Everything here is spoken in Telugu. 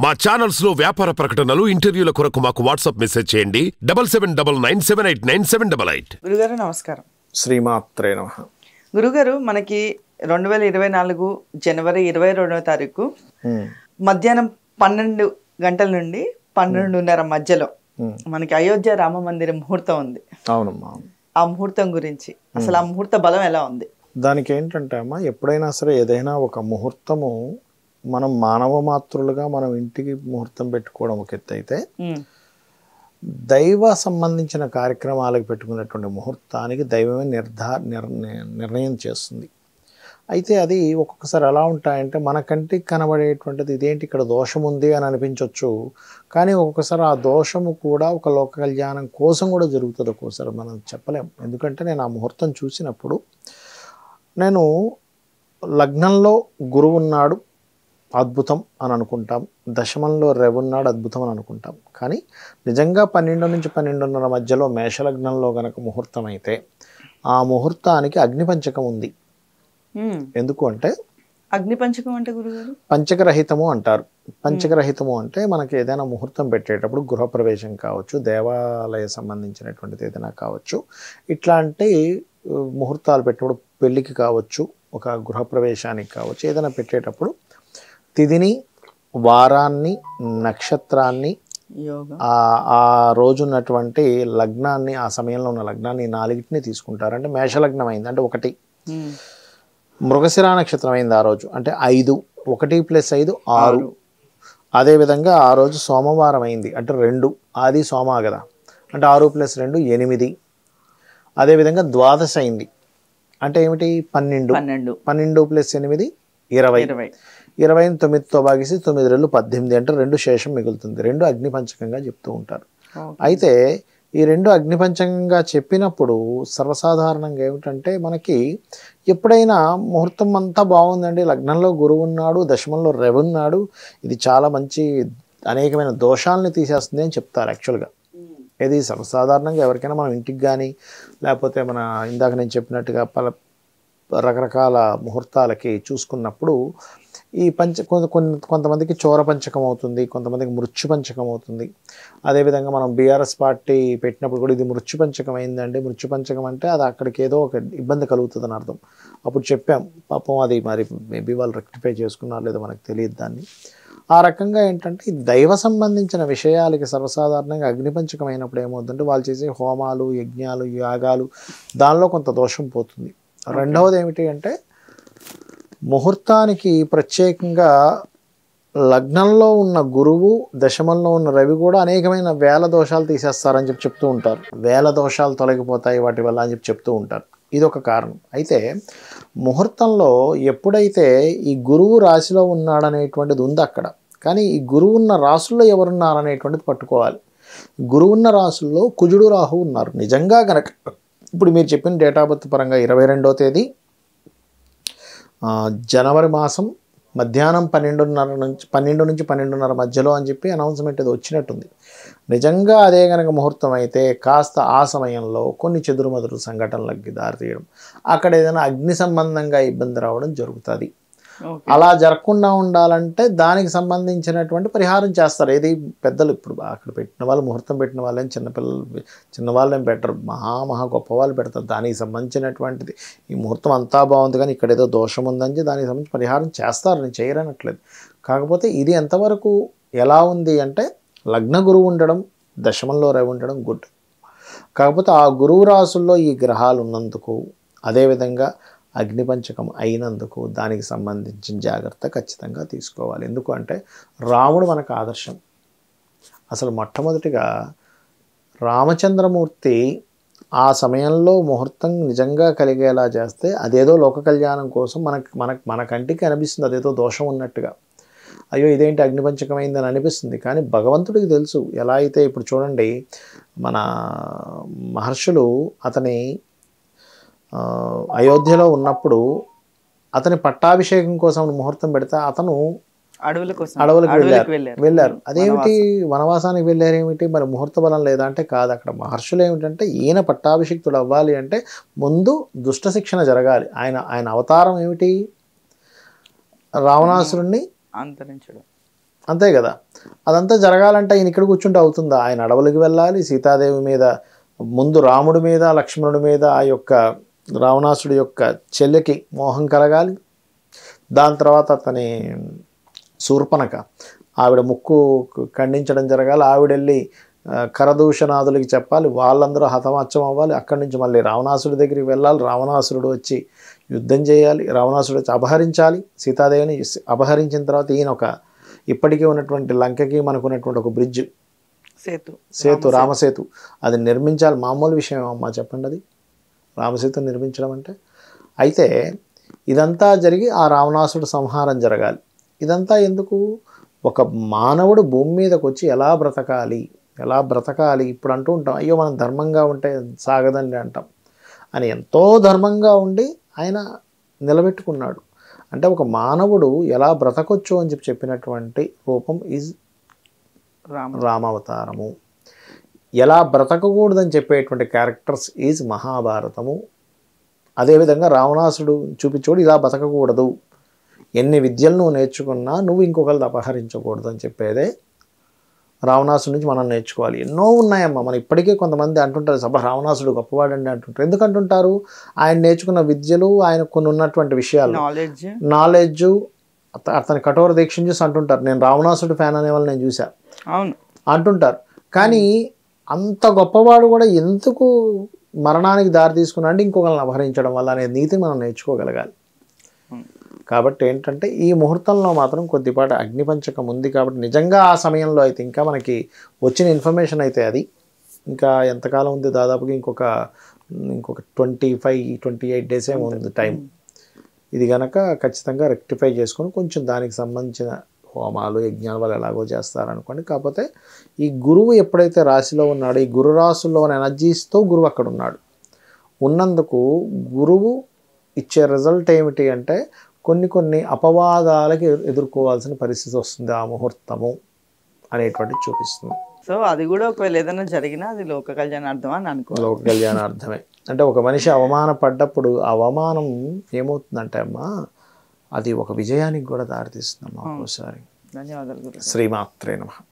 మా ఛానల్స్ లో వ్యాపార ప్రకటనలు, ఇంటర్వ్యూల కొరకు మాకు వాట్సాప్ మెసేజ్ చేయండి 7799978978. గురుగారు నమస్కారం. శ్రీమాత్రే నమః. గురుగారు, మనకి 2024 జనవరి 22వ తారీఖు మధ్యాహ్నం 12 గంటల నుండి 12:30 మధ్యలో మనకి అయోధ్య రామ మందిరం ముహూర్తం ఉంది. అవునమ్మా. ఆ ముహూర్తం గురించి అసలు ఆ ముహూర్త బలం ఎలా ఉంది? దానికి ఏంటంటే అమ్మా, ఎప్పుడైనా సరే ఏదైనా ఒక ముహూర్తము మనం మానవ మాతృలుగా మనం ఇంటికి ముహూర్తం పెట్టుకోవడం ఒక ఎత్తు అయితే, దైవ సంబంధించిన కార్యక్రమాలకు పెట్టుకున్నటువంటి ముహూర్తానికి దైవమే నిర్ణయం చేస్తుంది. అయితే అది ఒక్కొక్కసారి ఎలా ఉంటాయంటే, మన కంటికి కనబడేటువంటిది ఇదేంటి ఇక్కడ దోషం ఉంది అని అనిపించవచ్చు. కానీ ఒక్కొక్కసారి ఆ దోషము కూడా ఒక లోక కళ్యాణం కోసం కూడా జరుగుతుంది. ఒక్కొక్కసారి మనం చెప్పలేం. ఎందుకంటే నేను ఆ ముహూర్తం చూసినప్పుడు, నేను లగ్నంలో గురువు ఉన్నాడు అద్భుతం అని అనుకుంటాం, దశమంలో రవి ఉన్నాడు అద్భుతం అని అనుకుంటాం. కానీ నిజంగా 12 నుంచి 12:30 మధ్యలో మేషలగ్నంలో గనక ముహూర్తం అయితే ఆ ముహూర్తానికి అగ్నిపంచకం ఉంది. ఎందుకు అంటే, అగ్నిపంచకం అంటే గురుగారు పంచకరహితము అంటారు. పంచకరహితము అంటే మనకి ఏదైనా ముహూర్తం పెట్టేటప్పుడు గృహప్రవేశం కావచ్చు, దేవాలయ సంబంధించినటువంటిది ఏదైనా కావచ్చు, ఇట్లాంటి ముహూర్తాలు పెట్టినప్పుడు పెళ్ళికి కావచ్చు, ఒక గృహప్రవేశానికి కావచ్చు, ఏదైనా పెట్టేటప్పుడు తిథిని, వారాన్ని, నక్షత్రాన్ని, ఆ రోజున్నటువంటి లగ్నాన్ని, ఆ సమయంలో ఉన్న లగ్నాన్ని, 4ని తీసుకుంటారు. అంటే మేషలగ్నం అయింది అంటే 1, మృగశిర నక్షత్రం అయింది ఆ రోజు అంటే 5, 1 + 5 6. అదేవిధంగా ఆ రోజు సోమవారం అయింది అంటే 2, ఆది సోమ కదా, అంటే 6 + 2 8. అదేవిధంగా ద్వాదశ అయింది అంటే ఏమిటి 12, 12 + 8 20. 20ని 9తో భాగిస్తే 9 రెళ్ళు 18 అంటే 2 శేషం మిగులుతుంది. 2 అగ్నిపంచకంగా చెప్తూ ఉంటారు. అయితే ఈ 2 అగ్నిపంచకంగా చెప్పినప్పుడు సర్వసాధారణంగా ఏమిటంటే, మనకి ఎప్పుడైనా ముహూర్తం అంతా బాగుందండి, లగ్నంలో గురువు ఉన్నాడు, దశమంలో రవి ఉన్నాడు, ఇది చాలా మంచి అనేకమైన దోషాలని తీసేస్తుంది అని చెప్తారు. యాక్చువల్గా ఇది సర్వసాధారణంగా ఎవరికైనా మనం ఇంటికి కానీ, లేకపోతే మన ఇందాక నేను చెప్పినట్టుగా రకరకాల ముహూర్తాలకి చూసుకున్నప్పుడు ఈ కొంతమందికి చోర పంచకం అవుతుంది, కొంతమందికి మృత్యు పంచకం అవుతుంది. అదేవిధంగా మనం బీఆర్ఎస్ పార్టీ పెట్టినప్పుడు కూడా ఇది మృత్యు పంచకం అయిందండి. మృత్యు పంచకం అంటే అది అక్కడికి ఏదో ఒక ఇబ్బంది కలుగుతుంది అని అర్థం. అప్పుడు చెప్పాం, పాపం అది మరి మేబీ వాళ్ళు రెక్టిఫై చేసుకున్నారో లేదో మనకు తెలియదు దాన్ని. ఆ రకంగా ఏంటంటే ఈ దైవ సంబంధించిన విషయాలకి సర్వసాధారణంగా అగ్నిపంచకం అయినప్పుడు ఏమవుతుందంటే, వాళ్ళు చేసే హోమాలు, యజ్ఞాలు, యాగాలు, దానిలో కొంత దోషం పోతుంది. రెండవది ఏమిటి అంటే, ముహూర్తానికి ప్రత్యేకంగా లగ్నంలో ఉన్న గురువు, దశమంలో ఉన్న రవి కూడా అనేకమైన వేల దోషాలు తీసేస్తారని చెప్తూ ఉంటారు. వేల దోషాలు తొలగిపోతాయి వాటి వల్ల అని చెప్తూ ఉంటారు. ఇదొక కారణం. అయితే ముహూర్తంలో ఎప్పుడైతే ఈ గురువు రాశిలో ఉన్నాడనేటువంటిది ఉంది అక్కడ, కానీ ఈ గురువు ఉన్న రాశుల్లో ఎవరున్నారనేటువంటిది పట్టుకోవాలి. గురువున్న రాశుల్లో కుజుడు, రాహు ఉన్నారు. నిజంగా కనుక ఇప్పుడు మీరు చెప్పిన డేట్ ఆఫ్ బర్త్ పరంగా 22వ తేదీ జనవరి మాసం మధ్యాహ్నం 12 నుంచి 12:30 మధ్యలో అని చెప్పి అనౌన్స్మెంట్ అది వచ్చినట్టుంది. నిజంగా అదే కనుక ముహూర్తం అయితే కాస్త ఆ సమయంలో కొన్ని చెదురుమదురు సంఘటనలకి దారితీయడం, అక్కడ ఏదైనా అగ్ని సంబంధంగా ఇబ్బంది రావడం జరుగుతుంది. అలా జరగకుండా ఉండాలంటే దానికి సంబంధించినటువంటి పరిహారం చేస్తారు. ఏది పెద్దలు ఇప్పుడు అక్కడ పెట్టిన వాళ్ళు, ముహూర్తం పెట్టిన వాళ్ళేం చిన్నవాళ్ళేం పెట్టరు, మహా గొప్ప వాళ్ళు పెడతారు. దానికి సంబంధించినటువంటిది ఈ ముహూర్తం అంతా బాగుంది కానీ ఇక్కడ ఏదో దోషం ఉందని దానికి సంబంధించి పరిహారం చేస్తారు, నేను చేయరనట్లేదు. కాకపోతే ఇది ఎంతవరకు ఎలా ఉంది అంటే, లగ్న గురువు ఉండడం, దశమంలో రవి ఉండడం గుడ్. కాకపోతే ఆ గురువు రాసుల్లో ఈ గ్రహాలు ఉన్నందుకు, అదేవిధంగా అగ్నిపంచకం అయినందుకు దానికి సంబంధించిన జాగ్రత్త ఖచ్చితంగా తీసుకోవాలి. ఎందుకు అంటే, రాముడు మనకు ఆదర్శం. అసలు మొట్టమొదటిగా రామచంద్రమూర్తి ఆ సమయంలో ముహూర్తం నిజంగా కలిగేలా చేస్తే అదేదో లోక కళ్యాణం కోసం మన కంటికి అనిపిస్తుంది అదేదో దోషం ఉన్నట్టుగా. అయ్యో ఇదేంటి అగ్నిపంచకమైందని అనిపిస్తుంది. కానీ భగవంతుడికి తెలుసు. ఎలా అయితే ఇప్పుడు చూడండి, మన మహర్షులు అతని అయోధ్యలో ఉన్నప్పుడు అతని పట్టాభిషేకం కోసం ముహూర్తం పెడితే అతను అడవులకు వెళ్ళారు. అదేమిటి వనవాసానికి వెళ్ళారు ఏమిటి, మరి ముహూర్త బలం లేదా అంటే కాదు. అక్కడ మహర్షులు ఏమిటంటే, ఈయన పట్టాభిషిక్తుడు అవ్వాలి అంటే ముందు దుష్ట శిక్షణ జరగాలి. ఆయన అవతారం ఏమిటి, రావణాసురుణ్ణి అంతే కదా. అదంతా జరగాలంటే ఆయన ఇక్కడ కూర్చుంటే అవుతుందా? ఆయన అడవులకి వెళ్ళాలి, సీతాదేవి మీద, ముందు రాముడి మీద, లక్ష్మణుడి మీద, ఆ యొక్క రావణాసుడి యొక్క చెల్లెకి మోహం కలగాలి. దాని తర్వాత అతని శూర్పణఖ ఆవిడ ముక్కు ఖండించడం జరగాలి. ఆవిడెళ్ళి కరదూషణాదులకి చెప్పాలి, వాళ్ళందరూ హతమార్చం అవ్వాలి. అక్కడి నుంచి మళ్ళీ రావణాసుడి దగ్గరికి వెళ్ళాలి. రావణాసురుడు వచ్చి యుద్ధం చేయాలి. రావణాసుడు వచ్చి అపహరించాలి సీతాదేవిని. అపహరించిన తర్వాత ఈయన ఒక ఇప్పటికీ ఉన్నటువంటి లంకకి మనకు ఉన్నటువంటి ఒక బ్రిడ్జ్, సేతు, రామసేతు, అది నిర్మించాలి. మామూలు విషయం అమ్మా చెప్పండి, అది రామసేతు నిర్మించడం అంటే. అయితే ఇదంతా జరిగి ఆ రావణాసుడు సంహారం జరగాలి. ఇదంతా ఎందుకు? ఒక మానవుడు భూమి మీదకి వచ్చి ఎలా బ్రతకాలి ఇప్పుడు అంటూ ఉంటాం, అయ్యో మనం ధర్మంగా ఉంటే సాగదండి అంటాం. అని ఎంతో ధర్మంగా ఉండి ఆయన నిలబెట్టుకున్నాడు. అంటే ఒక మానవుడు ఎలా బ్రతకొచ్చు అని చెప్పినటువంటి రూపం ఈజ్ రామావతారము. ఎలా బ్రతకకూడదని చెప్పేటువంటి క్యారెక్టర్స్ ఈజ్ మహాభారతము. అదేవిధంగా రావణాసుడు చూపించోడు ఇలా బతకకూడదు, ఎన్ని విద్యలు నువ్వు నేర్చుకున్నా నువ్వు ఇంకొకరిని అపహరించకూడదు అని చెప్పేదే రావణాసుడి నుంచి మనం నేర్చుకోవాలి. ఎన్నో ఉన్నాయమ్మా. మనం ఇప్పటికే కొంతమంది అంటుంటారు, సభ రావణాసుడు గొప్పవాడండి అంటుంటారు. ఎందుకు అంటుంటారు? ఆయన నేర్చుకున్న విద్యలు, ఆయన కొన్ని ఉన్నటువంటి విషయాలు, నాలెడ్జ్, అతని కఠోర దీక్షను చూసి అంటుంటారు. నేను రావణాసుడు ఫ్యాన్ అనే వాళ్ళు నేను చూసా అంటుంటారు. కానీ అంత గొప్పవాడు కూడా ఎందుకు మరణానికి దారి తీసుకున్నాడు? ఇంకొకరిని అపహరించడం వల్ల అనే నీతిని మనం నేర్చుకోగలగాలి. కాబట్టి ఏంటంటే ఈ ముహూర్తంలో మాత్రం కొద్దిపాటి అగ్నిపంచకం ఉంది. కాబట్టి నిజంగా ఆ సమయంలో అయితే ఇంకా మనకి వచ్చిన ఇన్ఫర్మేషన్ అయితే అది ఇంకా ఎంతకాలం ఉంది, దాదాపుగా ఇంకొక 25-28 డేస్ ఏమో ఉంది టైం. ఇది కనుక ఖచ్చితంగా రెక్టిఫై చేసుకొని కొంచెం దానికి సంబంధించిన హోమాలు, యజ్ఞాలు వాళ్ళు ఎలాగో చేస్తారనుకోండి. కాకపోతే ఈ గురువు ఎప్పుడైతే రాశిలో ఉన్నాడో, ఈ గురు రాశుల్లో ఉన్న ఎనర్జీస్తో గురువు అక్కడ ఉన్నాడు. ఉన్నందుకు గురువు ఇచ్చే రిజల్ట్ ఏమిటి అంటే కొన్ని అపవాదాలకి ఎదుర్కోవాల్సిన పరిస్థితి వస్తుంది ఆ ముహూర్తము అనేటువంటిది చూపిస్తుంది. సో అది కూడా ఒకవేళ ఏదైనా జరిగినా అది లోక కళ్యాణార్థం అని అనుకో. లోక కళ్యాణార్థమే. అంటే ఒక మనిషి అవమానపడ్డప్పుడు ఆ అవమానం ఏమవుతుందంటే అమ్మా, అది ఒక విజయానికి కూడా దారితీస్తుందమ్మా ఒక్కోసారి. ధన్యవాదాలు. శ్రీమాత్రే నమః.